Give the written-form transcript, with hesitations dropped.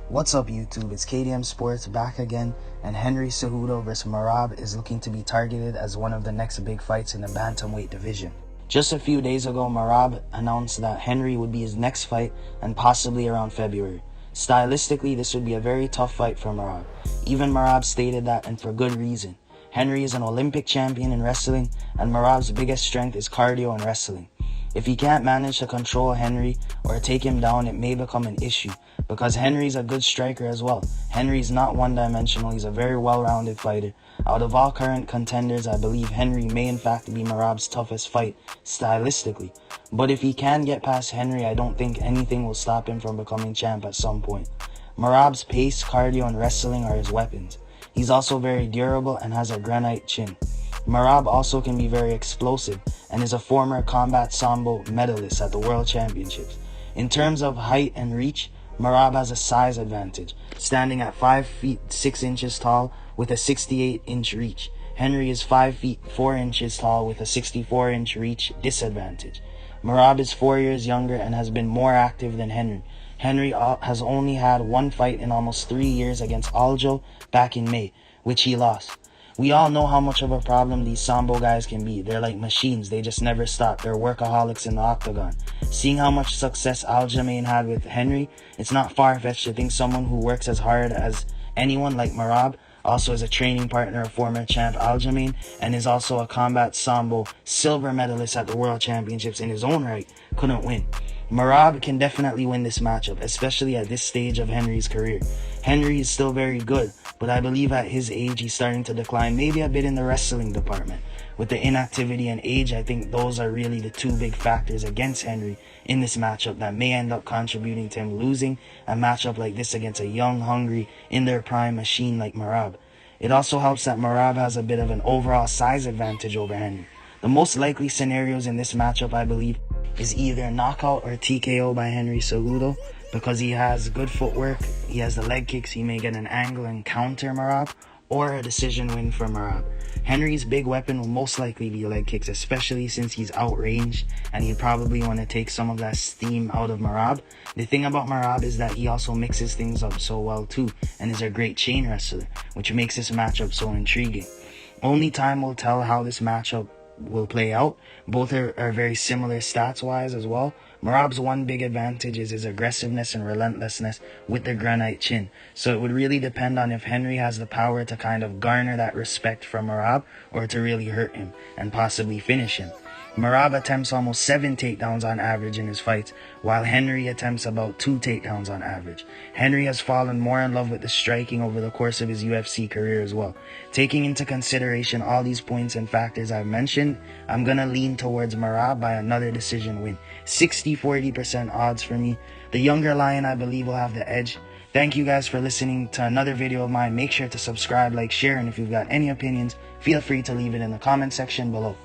What's up YouTube, it's K.D.M Sports back again, and Henry Cejudo vs Merab is looking to be targeted as one of the next big fights in the bantamweight division. Just a few days ago, Merab announced that Henry would be his next fight and possibly around February. Stylistically, this would be a very tough fight for Merab. Even Merab stated that, and for good reason. Henry is an Olympic champion in wrestling, and Merab's biggest strength is cardio and wrestling. If he can't manage to control Henry or take him down, it may become an issue, because Henry's a good striker as well. Henry's not one-dimensional, he's a very well-rounded fighter. Out of all current contenders, I believe Henry may in fact be Merab's toughest fight, stylistically. But if he can get past Henry, I don't think anything will stop him from becoming champ at some point. Merab's pace, cardio, and wrestling are his weapons. He's also very durable and has a granite chin. Merab also can be very explosive and is a former combat sambo medalist at the World Championships. In terms of height and reach, Merab has a size advantage, standing at 5 feet 6 inches tall with a 68-inch reach. Henry is 5 feet 4 inches tall with a 64-inch reach disadvantage. Merab is 4 years younger and has been more active than Henry. Henry has only had one fight in almost 3 years against Aljo back in May, which he lost. We all know how much of a problem these sambo guys can be. They're like machines, they just never stop. They're workaholics in the octagon. Seeing how much success Aljamain had with Henry, it's not far-fetched to think someone who works as hard as anyone like Merab, also is a training partner of former champ Aljamain, and is also a combat sambo silver medalist at the World Championships in his own right, couldn't win. Merab can definitely win this matchup, especially at this stage of Henry's career. Henry is still very good, but I believe at his age he's starting to decline, maybe a bit in the wrestling department. With the inactivity and age, I think those are really the two big factors against Henry in this matchup that may end up contributing to him losing a matchup like this against a young, hungry, in their prime machine like Merab. It also helps that Merab has a bit of an overall size advantage over Henry. The most likely scenarios in this matchup, I believe, is either knockout or TKO by Henry Cejudo, because he has good footwork, he has the leg kicks, he may get an angle and counter Merab, or a decision win for Merab. Henry's big weapon will most likely be leg kicks, especially since he's outranged and he'd probably want to take some of that steam out of Merab. The thing about Merab is that he also mixes things up so well too, and is a great chain wrestler, which makes this matchup so intriguing. Only time will tell how this matchup will play out. Both are very similar stats wise as well. Merab's one big advantage is his aggressiveness and relentlessness with the granite chin, so it would really depend on if Henry has the power to kind of garner that respect from Merab, or to really hurt him and possibly finish him. Merab attempts almost 7 takedowns on average in his fights, while Henry attempts about 2 takedowns on average. Henry has fallen more in love with the striking over the course of his UFC career as well. Taking into consideration all these points and factors I've mentioned, I'm gonna lean towards Merab by another decision win. 60-40% odds for me. The younger lion, I believe, will have the edge. Thank you guys for listening to another video of mine. Make sure to subscribe, like, share, and if you've got any opinions, feel free to leave it in the comment section below.